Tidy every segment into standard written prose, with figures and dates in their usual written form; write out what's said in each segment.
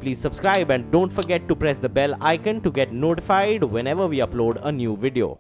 please subscribe and don't forget to press the bell icon to get notified whenever we upload a new video.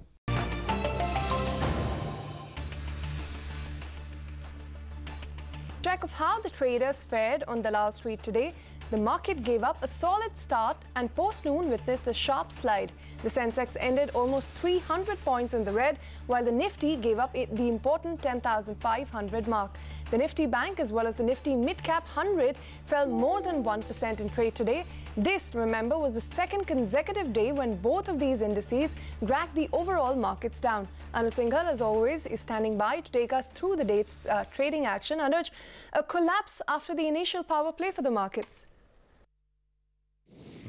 Check of how the traders fared on Dalal Street today. The market gave up a solid start and post-noon witnessed a sharp slide. The Sensex ended almost 300 points in the red, while the Nifty gave up the important 10,500 mark. The Nifty Bank as well as the Nifty Mid-Cap 100 fell more than 1% in trade today. This, remember, was the second consecutive day when both of these indices dragged the overall markets down. Anuj Singhal, as always, is standing by to take us through the day's trading action. Anuj, a collapse after the initial power play for the markets.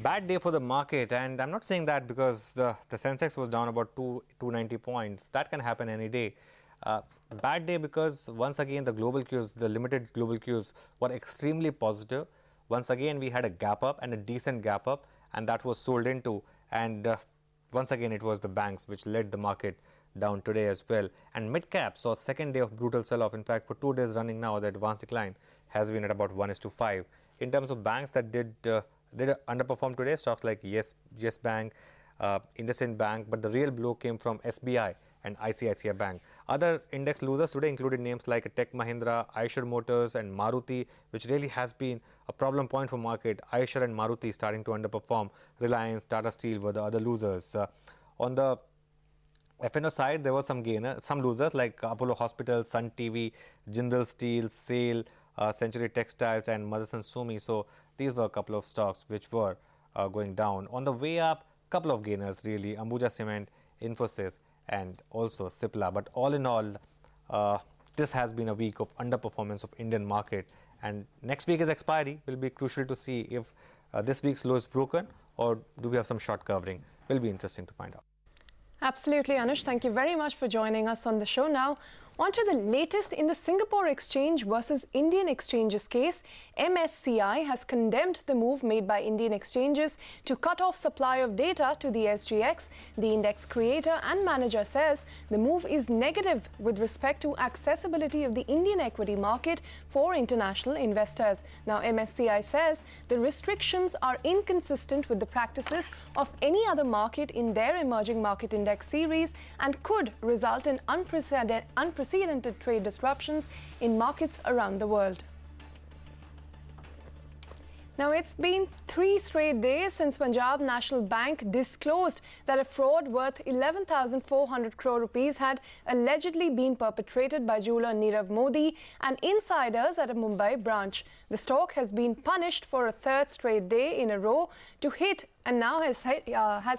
Bad day for the market, and I'm not saying that because the Sensex was down about 290 points. That can happen any day. Bad day because once again the global cues, the limited global cues were extremely positive. Once again we had a gap up and a decent gap up, and that was sold into, and once again it was the banks which led the market down today as well. And mid-cap saw second day of brutal sell-off. In fact, for 2 days running now, the advanced decline has been at about 1:5. In terms of banks that did underperform today, stocks like Yes Bank, IndusInd Bank, but the real blow came from SBI and ICICI Bank. Other index losers today included names like Tech Mahindra, Eicher Motors and Maruti, which really has been a problem point for market. Eicher and Maruti starting to underperform. Reliance, Tata Steel were the other losers. On the F&O side, there were some losers like Apollo Hospital, Sun TV, Jindal Steel, SAIL, Century Textiles and Motherson Sumi. So these were a couple of stocks which were going down. On the way up, couple of gainers really, Ambuja Cement, Infosys and also Cipla. But all in all, this has been a week of underperformance of Indian market, and next week is expiry. Will be crucial to see if this week's low is broken or do we have some short covering. Will be interesting to find out. Absolutely, Anuj. Thank you very much for joining us on the show. Now, on to the latest in the Singapore Exchange versus Indian Exchanges case. MSCI has condemned the move made by Indian exchanges to cut off supply of data to the SGX. The index creator and manager says the move is negative with respect to accessibility of the Indian equity market for international investors. Now, MSCI says the restrictions are inconsistent with the practices of any other market in their emerging market index series and could result in unprecedented trade disruptions in markets around the world. Now, it's been 3 straight days since Punjab National Bank disclosed that a fraud worth 11,400 crore rupees had allegedly been perpetrated by jeweler Nirav Modi and insiders at a Mumbai branch. The stock has been punished for a 3rd straight day in a row to hit and now has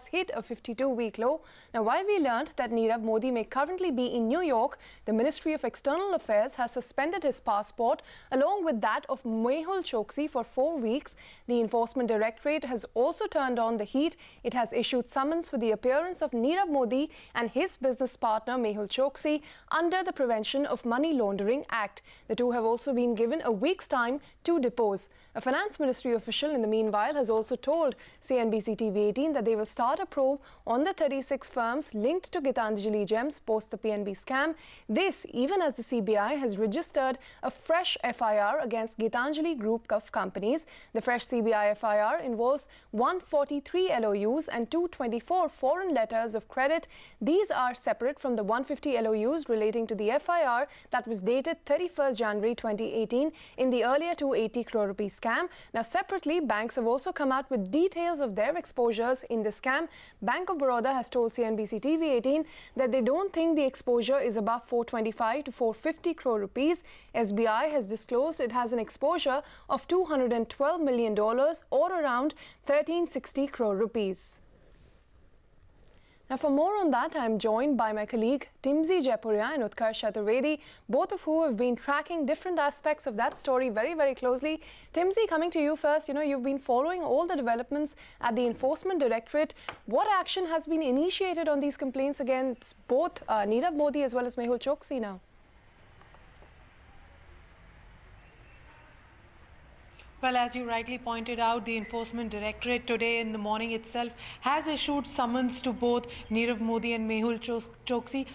hit a 52-week low. Now, while we learned that Nirav Modi may currently be in New York, the Ministry of External Affairs has suspended his passport along with that of Mehul Choksi for 4 weeks. The Enforcement Directorate has also turned on the heat. It has issued summons for the appearance of Nirav Modi and his business partner Mehul Choksi under the Prevention of Money Laundering Act. The two have also been given a week's time to depose. A Finance Ministry official in the meanwhile has also told CNBC TV18 that they will start a probe on the 36 firms linked to Gitanjali gems post the PNB scam. This even as the CBI has registered a fresh FIR against Gitanjali group of companies. The fresh CBI FIR involves 143 LOUs and 224 foreign letters of credit. These are separate from the 150 LOUs relating to the FIR that was dated 31st January 2018 in the earlier 280 crore rupee scam. Now, separately, banks have also come out with details of their exposures in the scam. Bank of Baroda has told CNBC TV18 that they don't think the exposure is above 425 to 450 crore rupees. SBI has disclosed it has an exposure of $212 million or around 1360 crore rupees. Now, for more on that, I am joined by my colleague Timsy Jaipuria and Utkarsh Chaturvedi, both of who have been tracking different aspects of that story very, very closely. Timsy, coming to you first, you've been following all the developments at the Enforcement Directorate. What action has been initiated on these complaints against both Nirav Modi as well as Mehul Choksi now? Well, as you rightly pointed out, the Enforcement Directorate today in the morning itself has issued summons to both Nirav Modi and Mehul Choksi,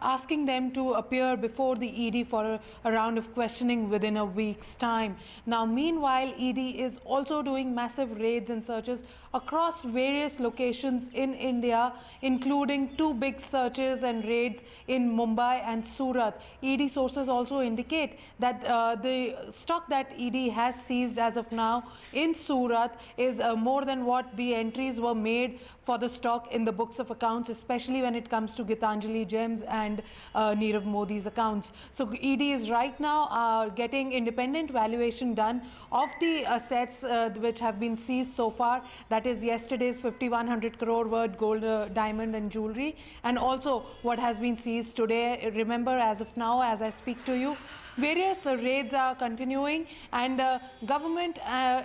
asking them to appear before the ED for a round of questioning within a week's time. Now, meanwhile, ED is also doing massive raids and searches across various locations in India, including 2 big searches and raids in Mumbai and Surat. ED sources also indicate that the stock that ED has seized as of now in Surat is more than what the entries were made for the stock in the books of accounts, especially when it comes to Gitanjali Gems and Nirav Modi's accounts. So ED is right now getting independent valuation done of the assets which have been seized so far. That is yesterday's 5,100 crore worth gold, diamond and jewelry, and also what has been seized today. Remember, as of now, as I speak to you, various raids are continuing, and government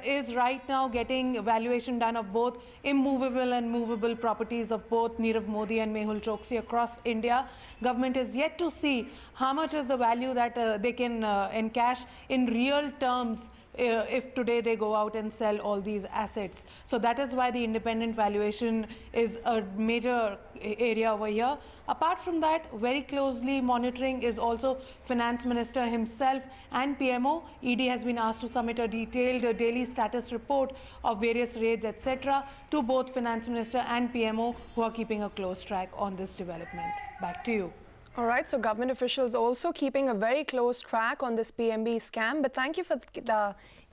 is right now getting evaluation done of both immovable and movable properties of both Nirav Modi and Mehul Choksi across India. Government is yet to see how much is the value that they can encash in real terms if today they go out and sell all these assets. So that is why the independent valuation is a major area over here. Apart from that, very closely monitoring is also Finance Minister himself and PMO. ED has been asked to submit a detailed daily status report of various raids, etc., to both Finance Minister and PMO, who are keeping a close track on this development. Back to you. All right, so government officials also keeping a very close track on this PMB scam. But thank you for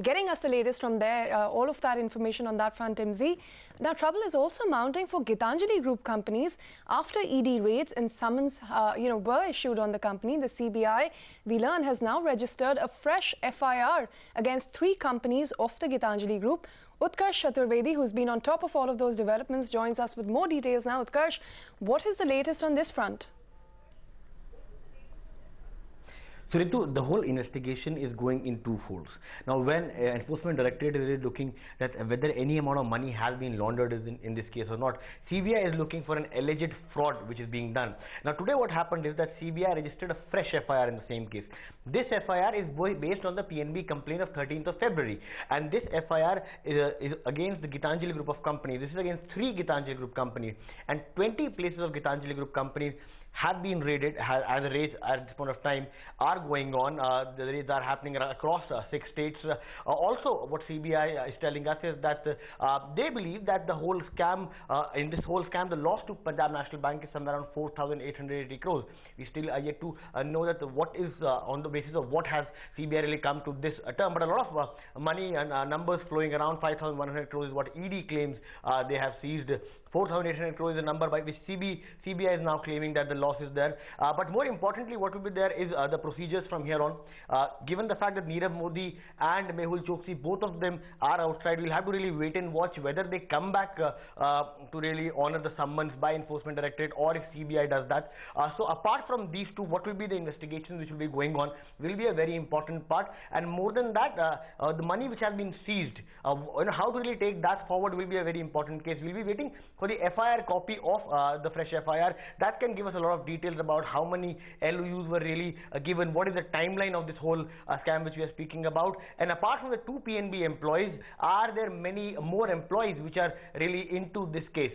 getting us the latest from there, all of that information on that front, MZ. Now, trouble is also mounting for Gitanjali Group companies after ED raids and summons were issued on the company. The CBI, we learn, has now registered a fresh FIR against 3 companies of the Gitanjali Group. Utkarsh Chaturvedi, who's been on top of all of those developments, joins us with more details now. Utkarsh, what is the latest on this front? So Ritu, the whole investigation is going in 2 folds. Now, when Enforcement Directorate is really looking at whether any amount of money has been laundered in this case or not, CBI is looking for an alleged fraud which is being done. Now, today what happened is that CBI registered a fresh FIR in the same case. This FIR is based on the PNB complaint of 13th of February, and this FIR is against the Gitanjali Group of companies. This is against 3 Gitanjali Group companies, and 20 places of Gitanjali Group companies have been raided. As the raids at this point of time are going on. The raids are happening across 6 states. Also, what CBI is telling us is that they believe that the whole scam, in this whole scam, the loss to Punjab National Bank is somewhere around 4,880 crores. We still are yet to know that what is on the basis of what has CBI really come to this term. But a lot of money and numbers flowing around. 5,100 crores is what ED claims they have seized. 4,800 crores is a number by which CBI is now claiming that the loss is there. But more importantly, what will be there is the procedures from here on. Given the fact that Nirav Modi and Mehul Choksi, both of them are outside, we'll have to really wait and watch whether they come back to really honor the summons by Enforcement Directorate, or if CBI does that. So apart from these 2, what will be the investigations which will be going on will be a very important part. And more than that, the money which has been seized, how to really take that forward will be a very important case. We'll be waiting for the FIR copy of the fresh FIR. That can give us a lot of details about how many LOUs were really given, what is the timeline of this whole scam which we are speaking about. And apart from the 2 PNB employees, are there many more employees which are really into this case?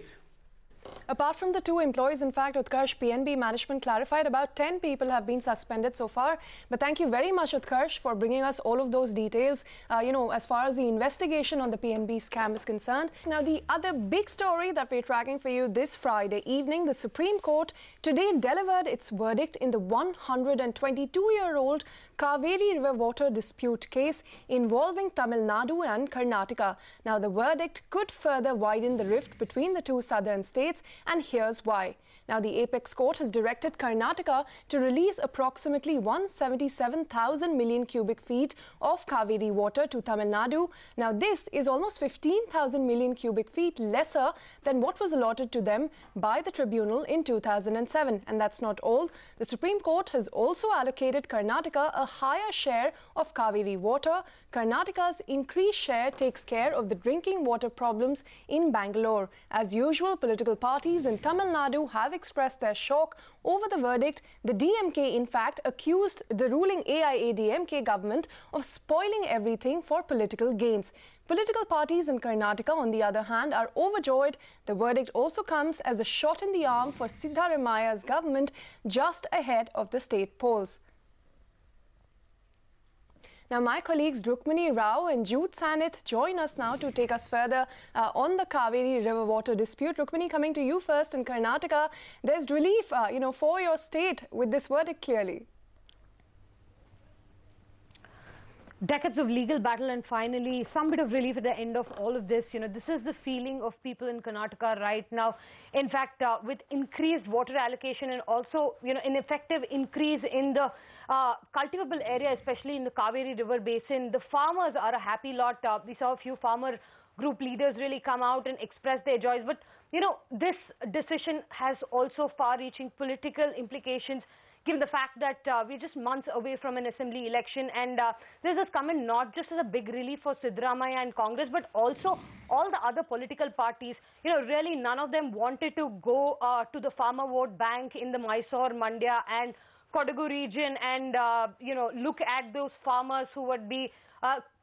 Apart from the 2 employees, in fact, Utkarsh, PNB management clarified about 10 people have been suspended so far. But thank you very much, Utkarsh, for bringing us all of those details, as far as the investigation on the PNB scam is concerned. Now, the other big story that we're tracking for you this Friday evening, the Supreme Court today delivered its verdict in the 122-year-old Kaveri River water dispute case involving Tamil Nadu and Karnataka. Now, the verdict could further widen the rift between the 2 southern states, and here's why. Now, the Apex Court has directed Karnataka to release approximately 177,000 million cubic feet of Kaveri water to Tamil Nadu. Now, this is almost 15,000 million cubic feet lesser than what was allotted to them by the tribunal in 2007. And that's not all. The Supreme Court has also allocated Karnataka a higher share of Kaveri water. Karnataka's increased share takes care of the drinking water problems in Bangalore. As usual, political parties in Tamil Nadu have expressed their shock over the verdict. The DMK, in fact, accused the ruling AIADMK government of spoiling everything for political gains. Political parties in Karnataka, on the other hand, are overjoyed. The verdict also comes as a shot in the arm for Siddaramaia's government just ahead of the state polls. Now, my colleagues Rukmini Rao and Jude Sanith join us now to take us further on the Kaveri river water dispute. Rukmini, coming to you first in Karnataka, there's relief, for your state with this verdict clearly. Decades of legal battle and finally some bit of relief at the end of all of this. This is the feeling of people in Karnataka right now. In fact, with increased water allocation and also, an effective increase in the cultivable area, especially in the Kaveri River Basin, the farmers are a happy lot. We saw a few farmer group leaders really come out and express their joys. But, this decision has also far-reaching political implications, given the fact that we're just months away from an assembly election, and this has come in not just as a big relief for Siddaramaiah and Congress, but also all the other political parties. Really none of them wanted to go to the farmer vote bank in the Mysore, Mandya and Kodagu region and, look at those farmers who would be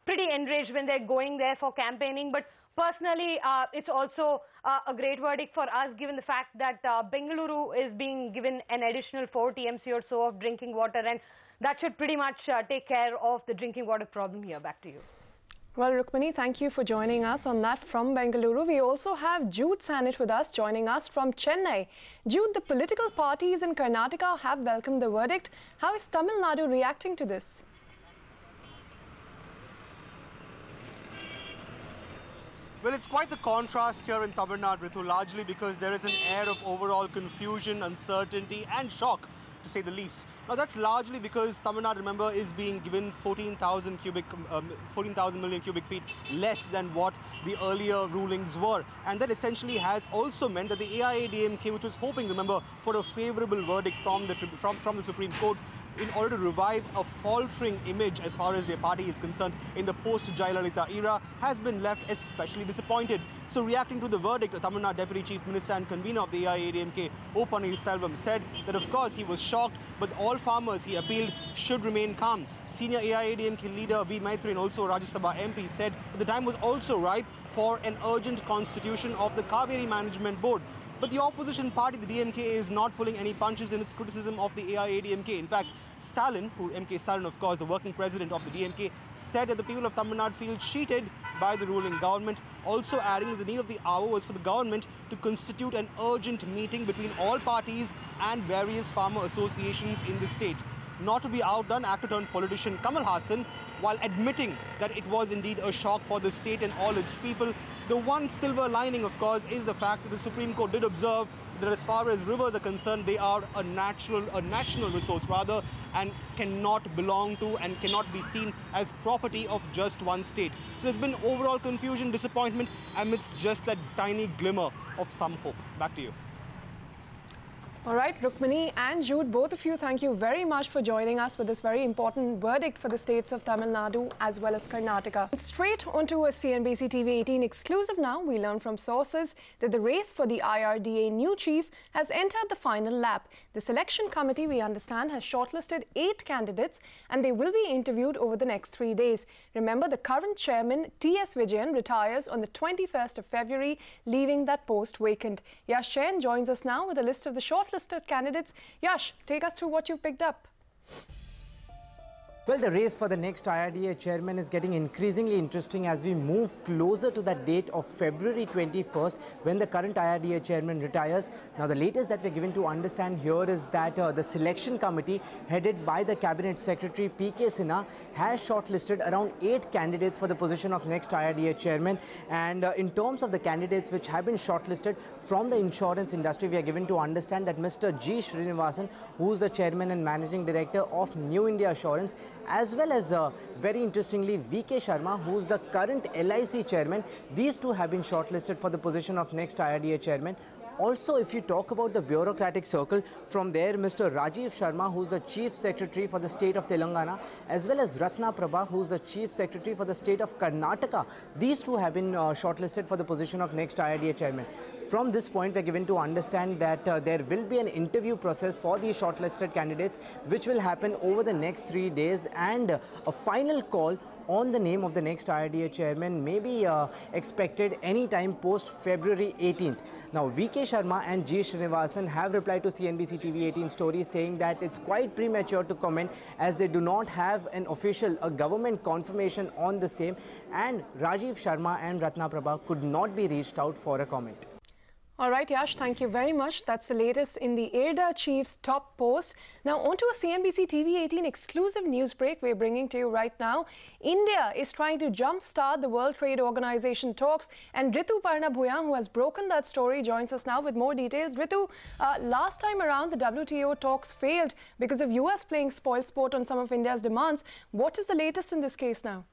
pretty enraged when they're going there for campaigning. But personally, it's also a great verdict for us, given the fact that Bengaluru is being given an additional 4 TMC or so of drinking water, and that should pretty much take care of the drinking water problem here. Back to you. Well, Rukmini, thank you for joining us on that from Bengaluru. We also have Jude Sanith with us, joining us from Chennai. Jude, the political parties in Karnataka have welcomed the verdict. How is Tamil Nadu reacting to this? Well, it's quite the contrast here in Tamil Nadu, Ritu, largely because there is an air of overall confusion, uncertainty and shock, to say the least. Now, that's largely because Tamil Nadu, remember, is being given 14,000 million cubic feet less than what the earlier rulings were. And that essentially has also meant that the AIADMK, which was hoping, remember, for a favourable verdict from the Supreme Court, in order to revive a faltering image as far as their party is concerned in the post-Jayalalitha era, has been left especially disappointed. So reacting to the verdict, the Tamil Nadu Deputy Chief Minister and convener of the AIADMK, O. Pannirselvam, said that of course he was shocked, but all farmers, he appealed, should remain calm. Senior AIADMK leader V. Maitri and also Rajya Sabha MP said that the time was also ripe for an urgent constitution of the Kaveri Management Board. But the opposition party, the DMK, is not pulling any punches in its criticism of the AIADMK. In fact, Stalin, MK Stalin, of course, the working president of the DMK, said that the people of Tamil Nadu feel cheated by the ruling government, also adding that the need of the hour was for the government to constitute an urgent meeting between all parties and various farmer associations in the state. Not to be outdone, actor-turned-politician Kamal Hassan, while admitting that it was indeed a shock for the state and all its people. The one silver lining, of course, is the fact that the Supreme Court did observe that as far as rivers are concerned, they are a national resource rather, and cannot belong to and cannot be seen as property of just one state. So there's been overall confusion, disappointment amidst just that tiny glimmer of some hope. Back to you. All right, Rukmini and Jude, both of you, thank you very much for joining us with this very important verdict for the states of Tamil Nadu as well as Karnataka. Straight onto a CNBC TV18 exclusive now, we learn from sources that the race for the IRDA new chief has entered the final lap. The selection committee, we understand, has shortlisted 8 candidates and they will be interviewed over the next 3 days. Remember, the current chairman, T.S. Vijayan, retires on the 21st of February, leaving that post vacant. Yash Jain joins us now with a list of the shortlisted candidates. Yash, take us through what you've picked up. Well, the race for the next IRDA chairman is getting increasingly interesting as we move closer to that date of February 21st when the current IRDA chairman retires. Now, the latest that we're given to understand here is that the selection committee headed by the cabinet secretary P.K. Sinha has shortlisted around 8 candidates for the position of next IRDA chairman. And in terms of the candidates which have been shortlisted from the insurance industry, we are given to understand that Mr. G. Srinivasan, who is the chairman and managing director of New India Assurance, as well as very interestingly V.K. Sharma, who is the current LIC chairman. These two have been shortlisted for the position of next IRDA chairman. Also, if you talk about the bureaucratic circle, from there Mr. Rajiv Sharma, who is the chief secretary for the state of Telangana, as well as Ratna Prabha, who is the chief secretary for the state of Karnataka. These two have been shortlisted for the position of next IRDA chairman. From this point, we're given to understand that there will be an interview process for these shortlisted candidates, which will happen over the next 3 days, and a final call on the name of the next IRDA chairman may be expected anytime post February 18th. Now, VK Sharma and G. Srinivasan have replied to CNBC TV18 stories saying that it's quite premature to comment as they do not have an official government confirmation on the same, and Rajiv Sharma and Ratna Prabha could not be reached out for a comment. All right, Yash, thank you very much. That's the latest in the IRDA chief's top post. Now, on to a CNBC TV18 exclusive news break we're bringing to you right now. India is trying to jumpstart the World Trade Organization talks, and Ritu Parna Bhuyan, who has broken that story, joins us now with more details. Ritu, last time around, the WTO talks failed because of US playing spoilsport on some of India's demands. What is the latest in this case now?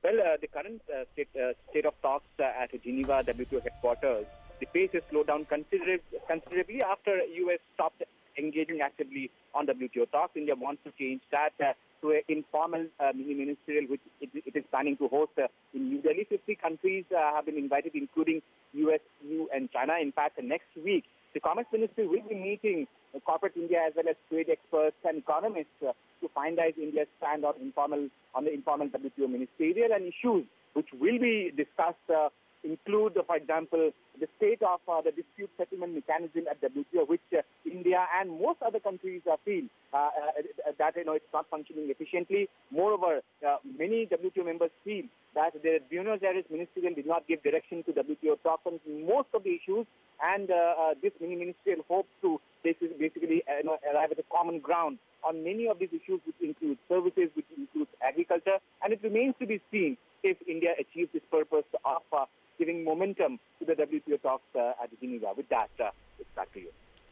Well, the current state of talks at Geneva WTO headquarters, the pace has slowed down considerably after US stopped engaging actively on WTO talks. India wants to change that to an informal mini-ministerial, which it is planning to host in New Delhi. 50 countries have been invited, including US, EU, and China. In fact, next week, the Commerce Ministry will be meeting corporate India as well as trade experts and economists to finalize India's stand on the informal WTO ministerial, and issues which will be discussed include, for example, the state of the dispute settlement mechanism at WTO, which India and most other countries feel that it's not functioning efficiently. Moreover, many WTO members feel that the Buenos Aires ministerial did not give direction to WTO talks on most of the issues, and this mini-ministerial hopes to basically arrive at a common ground on many of these issues, which include services, which includes agriculture, and it remains to be seen if India achieves its purpose of giving momentum to the WTO talks at Geneva. With that, it's back to you.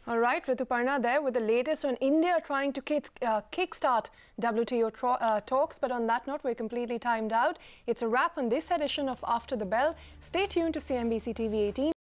All right, Rituparna there with the latest on India trying to kickstart WTO talks. But on that note, we're completely timed out. It's a wrap on this edition of After the Bell. Stay tuned to CNBC TV18.